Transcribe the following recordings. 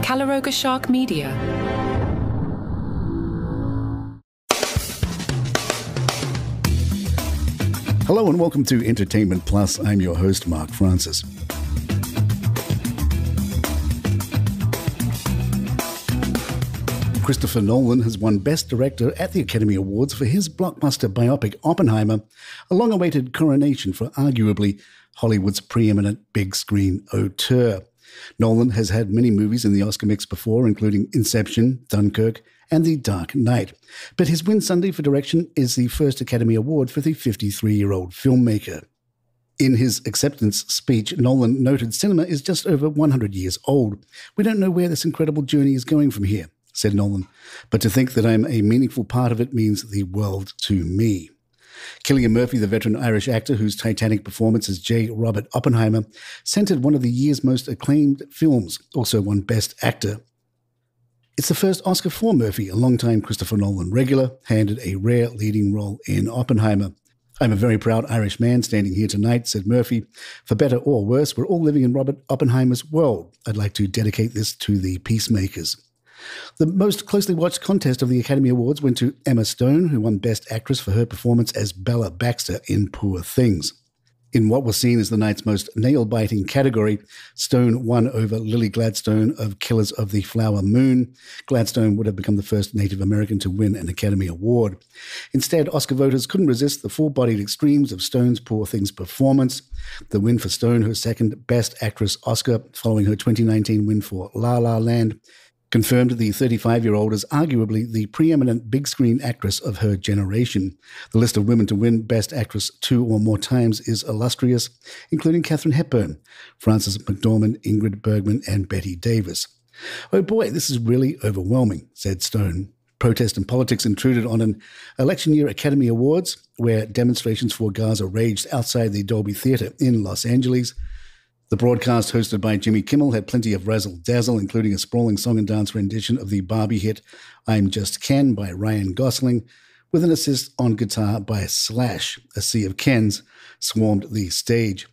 Calaroga Shark Media. Hello and welcome to Entertainment Plus. I'm your host, Mark Francis. Christopher Nolan has won Best Director at the Academy Awards for his blockbuster biopic Oppenheimer, a long-awaited coronation for arguably Hollywood's preeminent big-screen auteur. Nolan has had many movies in the Oscar mix before, including Inception, Dunkirk, and The Dark Knight. But his win Sunday for direction is the first Academy Award for the 53-year-old filmmaker. In his acceptance speech, Nolan noted cinema is just over 100 years old. We don't know where this incredible journey is going from here, said Nolan, but to think that I'm a meaningful part of it means the world to me. Cillian Murphy, the veteran Irish actor whose titanic performance as J. Robert Oppenheimer centered one of the year's most acclaimed films, also won Best Actor. It's the first Oscar for Murphy, a longtime Christopher Nolan regular, handed a rare leading role in Oppenheimer. I'm a very proud Irish man standing here tonight, said Murphy. For better or worse, we're all living in Robert Oppenheimer's world. I'd like to dedicate this to the peacemakers. The most closely watched contest of the Academy Awards went to Emma Stone, who won Best Actress for her performance as Bella Baxter in Poor Things. In what was seen as the night's most nail-biting category, Stone won over Lily Gladstone of Killers of the Flower Moon. Gladstone would have become the first Native American to win an Academy Award. Instead, Oscar voters couldn't resist the full-bodied extremes of Stone's Poor Things performance. The win for Stone, her second Best Actress Oscar, following her 2019 win for La La Land, confirmed the 35-year-old as arguably the preeminent big-screen actress of her generation. The list of women to win Best Actress 2 or more times is illustrious, including Katharine Hepburn, Frances McDormand, Ingrid Bergman, and Bette Davis. Oh boy, this is really overwhelming, said Stone. Protest and politics intruded on an election year Academy Awards, where demonstrations for Gaza raged outside the Dolby Theatre in Los Angeles. The broadcast, hosted by Jimmy Kimmel, had plenty of razzle-dazzle, including a sprawling song and dance rendition of the Barbie hit I'm Just Ken by Ryan Gosling, with an assist on guitar by Slash. A sea of Kens swarmed the stage.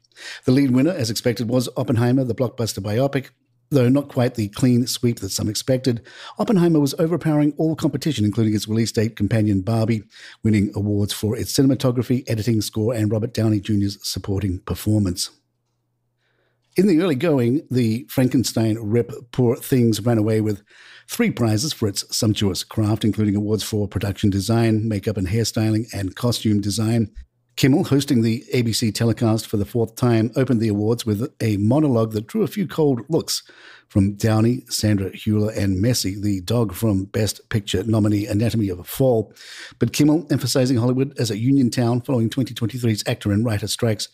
The lead winner, as expected, was Oppenheimer, the blockbuster biopic. Though not quite the clean sweep that some expected, Oppenheimer was overpowering all competition, including its release date companion Barbie, winning awards for its cinematography, editing, score, and Robert Downey Jr.'s supporting performance. In the early going, the Frankenstein rip Poor Things ran away with 3 prizes for its sumptuous craft, including awards for production design, makeup and hairstyling, and costume design. Kimmel, hosting the ABC telecast for the 4th time, opened the awards with a monologue that drew a few cold looks from Downey, Sandra Hüller, and Messi, the dog from Best Picture nominee Anatomy of a Fall. But Kimmel, emphasizing Hollywood as a union town following 2023's actor and writer strikes,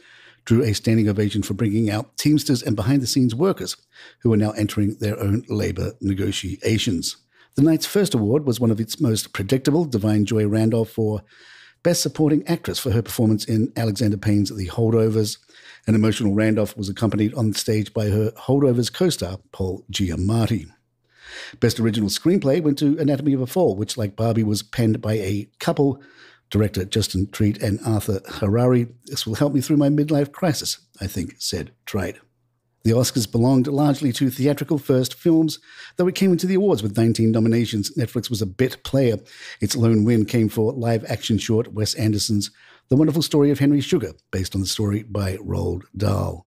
drew a standing ovation for bringing out Teamsters and behind-the-scenes workers who are now entering their own labor negotiations. The night's first award was one of its most predictable, Divine Joy Randolph for Best Supporting Actress for her performance in Alexander Payne's The Holdovers. An emotional Randolph was accompanied on stage by her Holdovers co-star, Paul Giamatti. Best Original Screenplay went to Anatomy of a Fall, which, like Barbie, was penned by a couple, director Justin Treat and Arthur Harari. This will help me through my midlife crisis, I think, said Treat. The Oscars belonged largely to theatrical first films, though it came into the awards with 19 nominations. Netflix was a bit player. Its lone win came for live-action short Wes Anderson's The Wonderful Story of Henry Sugar, based on the story by Roald Dahl.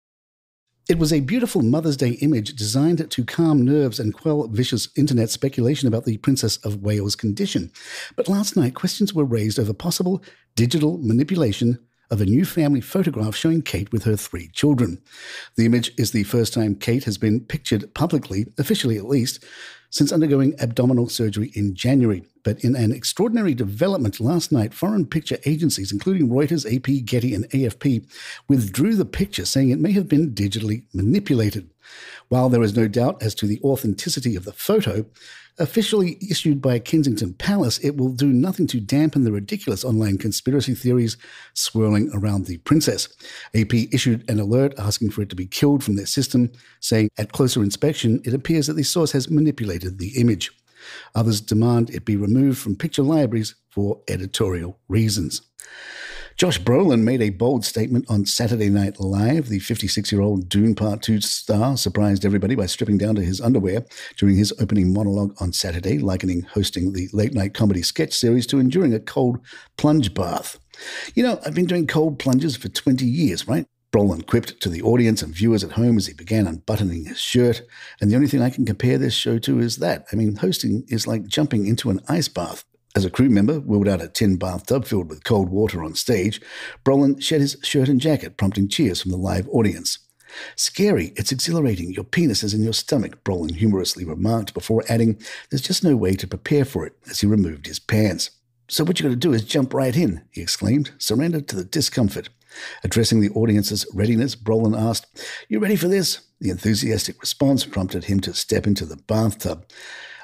It was a beautiful Mother's Day image designed to calm nerves and quell vicious internet speculation about the Princess of Wales' condition. But last night, questions were raised over possible digital manipulation of a new family photograph showing Kate with her 3 children. The image is the first time Kate has been pictured publicly, officially at least, since undergoing abdominal surgery in January. But in an extraordinary development last night, foreign picture agencies, including Reuters, AP, Getty, and AFP, withdrew the picture, saying it may have been digitally manipulated. While there is no doubt as to the authenticity of the photo, officially issued by Kensington Palace, it will do nothing to dampen the ridiculous online conspiracy theories swirling around the princess. AP issued an alert asking for it to be killed from their system, saying at closer inspection, it appears that the source has manipulated the image. Others demand it be removed from picture libraries for editorial reasons. Josh Brolin made a bold statement on Saturday Night Live. The 56-year-old Dune Part 2 star surprised everybody by stripping down to his underwear during his opening monologue on Saturday, likening hosting the late-night comedy sketch series to enduring a cold plunge bath. You know, I've been doing cold plunges for 20 years, right? Brolin quipped to the audience and viewers at home as he began unbuttoning his shirt. And the only thing I can compare this show to is that. I mean, hosting is like jumping into an ice bath. As a crew member wheeled out a tin bathtub filled with cold water on stage, Brolin shed his shirt and jacket, prompting cheers from the live audience. "Scary, it's exhilarating, your penis is in your stomach," Brolin humorously remarked before adding, "There's just no way to prepare for it," as he removed his pants. "So what you got to do is jump right in," he exclaimed, "surrender to the discomfort." Addressing the audience's readiness, Brolin asked, "You ready for this?" The enthusiastic response prompted him to step into the bathtub.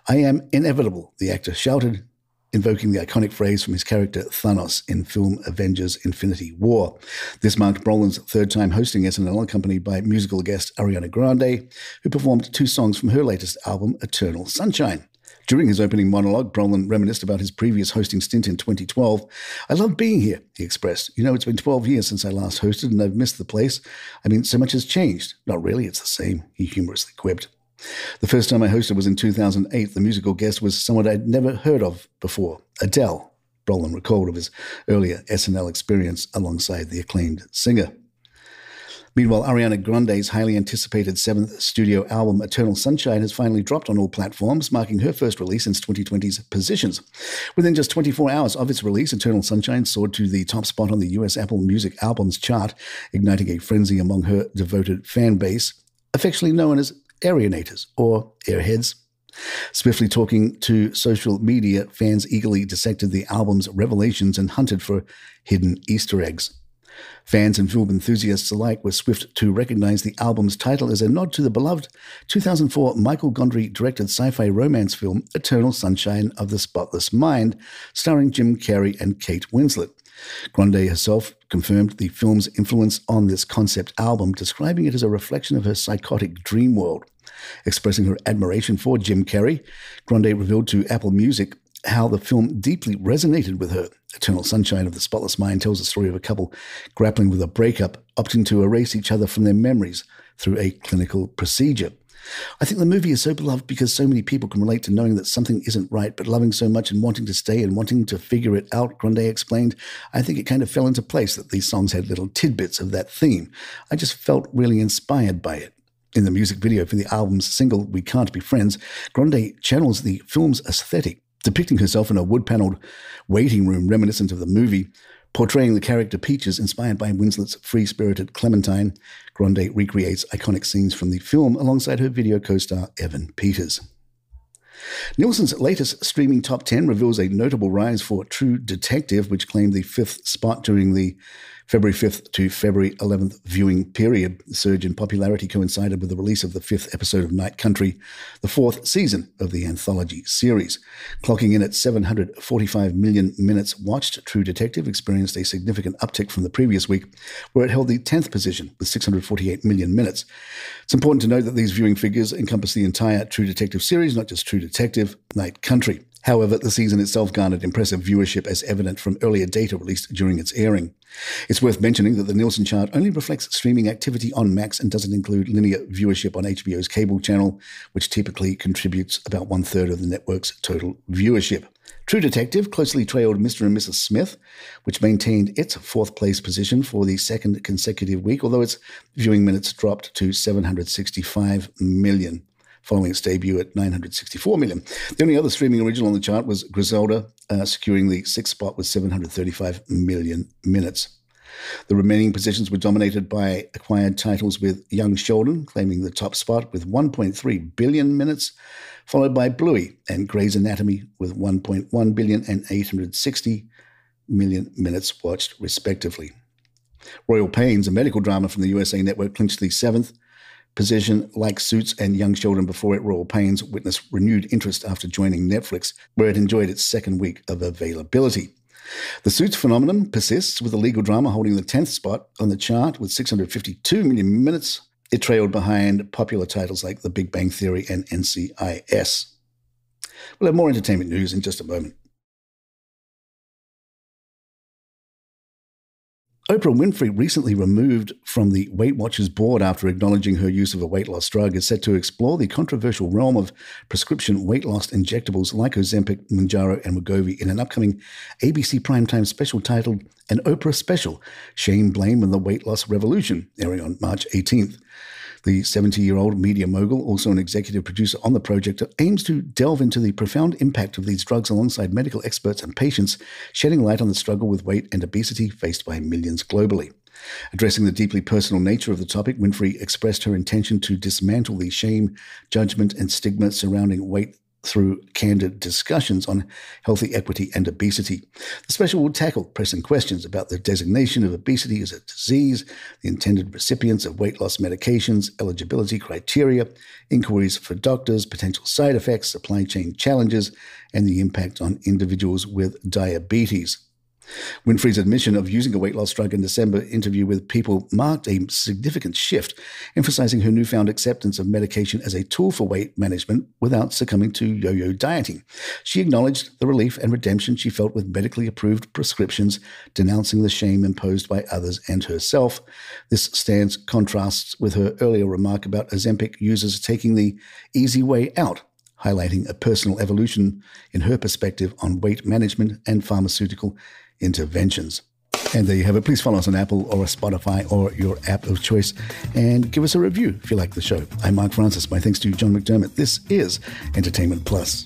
"I am inevitable," the actor shouted, invoking the iconic phrase from his character Thanos in film Avengers Infinity War. This marked Brolin's third time hosting SNL, accompanied by musical guest Ariana Grande, who performed 2 songs from her latest album, Eternal Sunshine. During his opening monologue, Brolin reminisced about his previous hosting stint in 2012. "I love being here," he expressed. "You know, it's been 12 years since I last hosted, and I've missed the place. I mean, so much has changed." "Not really, it's the same," he humorously quipped. "The first time I hosted was in 2008. The musical guest was someone I'd never heard of before, Adele." Brolin recalled of his earlier SNL experience alongside the acclaimed singer. Meanwhile, Ariana Grande's highly anticipated 7th studio album, Eternal Sunshine, has finally dropped on all platforms, marking her first release since 2020's Positions. Within just 24 hours of its release, Eternal Sunshine soared to the top spot on the US Apple Music Albums chart, igniting a frenzy among her devoted fan base, affectionately known as Arianators or Airheads. Swiftly talking to social media, fans eagerly dissected the album's revelations and hunted for hidden Easter eggs. Fans and film enthusiasts alike were swift to recognize the album's title as a nod to the beloved 2004 Michael Gondry-directed sci-fi romance film Eternal Sunshine of the Spotless Mind, starring Jim Carrey and Kate Winslet. Grande herself confirmed the film's influence on this concept album, describing it as a reflection of her psychotic dream world. Expressing her admiration for Jim Carrey, Grande revealed to Apple Music how the film deeply resonated with her. Eternal Sunshine of the Spotless Mind tells the story of a couple grappling with a breakup, opting to erase each other from their memories through a clinical procedure. "I think the movie is so beloved because so many people can relate to knowing that something isn't right, but loving so much and wanting to stay and wanting to figure it out," Grande explained. "I think it kind of fell into place that these songs had little tidbits of that theme. I just felt really inspired by it." In the music video for the album's single, We Can't Be Friends, Grande channels the film's aesthetic, depicting herself in a wood-paneled waiting room reminiscent of the movie. Portraying the character Peaches, inspired by Winslet's free-spirited Clementine, Grande recreates iconic scenes from the film alongside her video co-star Evan Peters. Nielsen's latest streaming top 10 reveals a notable rise for True Detective, which claimed the 5th spot during the February 5th to February 11th viewing period. The surge in popularity coincided with the release of the 5th episode of Night Country, the 4th season of the anthology series. Clocking in at 745 million minutes watched, True Detective experienced a significant uptick from the previous week, where it held the 10th position with 648 million minutes. It's important to note that these viewing figures encompass the entire True Detective series, not just True Detective, Night Country. However, the season itself garnered impressive viewership, as evident from earlier data released during its airing. It's worth mentioning that the Nielsen chart only reflects streaming activity on Max and doesn't include linear viewership on HBO's cable channel, which typically contributes about 1/3 of the network's total viewership. True Detective closely trailed Mr. and Mrs. Smith, which maintained its 4th place position for the 2nd consecutive week, although its viewing minutes dropped to 765 million. Following its debut at 964 million. The only other streaming original on the chart was Griselda, securing the 6th spot with 735 million minutes. The remaining positions were dominated by acquired titles, with Young Sheldon claiming the top spot with 1.3 billion minutes, followed by Bluey and Grey's Anatomy with 1.1 billion and 860 million minutes watched, respectively. Royal Pains, a medical drama from the USA Network, clinched the 7th position. Like Suits and Young Children before it, Royal Pains witnessed renewed interest after joining Netflix, where it enjoyed its 2nd week of availability. The Suits phenomenon persists, with the legal drama holding the 10th spot on the chart with 652 million minutes. It trailed behind popular titles like The Big Bang Theory and NCIS. We'll have more entertainment news in just a moment. Oprah Winfrey, recently removed from the Weight Watchers board after acknowledging her use of a weight loss drug, is set to explore the controversial realm of prescription weight loss injectables like Ozempic, Mounjaro, and Wegovy in an upcoming ABC Primetime special titled An Oprah Special, Shame, Blame, and the Weight Loss Revolution, airing on March 18th. The 70-year-old media mogul, also an executive producer on the project, aims to delve into the profound impact of these drugs alongside medical experts and patients, shedding light on the struggle with weight and obesity faced by millions globally. Addressing the deeply personal nature of the topic, Winfrey expressed her intention to dismantle the shame, judgment, and stigma surrounding weight through candid discussions on healthy equity and obesity. The special will tackle pressing questions about the designation of obesity as a disease, the intended recipients of weight loss medications, eligibility criteria, inquiries for doctors, potential side effects, supply chain challenges, and the impact on individuals with diabetes. Winfrey's admission of using a weight loss drug in December interview with People marked a significant shift, emphasizing her newfound acceptance of medication as a tool for weight management without succumbing to yo-yo dieting. She acknowledged the relief and redemption she felt with medically approved prescriptions, denouncing the shame imposed by others and herself. This stance contrasts with her earlier remark about Ozempic users taking the easy way out, highlighting a personal evolution in her perspective on weight management and pharmaceutical interventions. And there you have it. Please follow us on Apple or Spotify or your app of choice and give us a review if you like the show. I'm Mark Francis. My thanks to John McDermott. This is Entertainment Plus.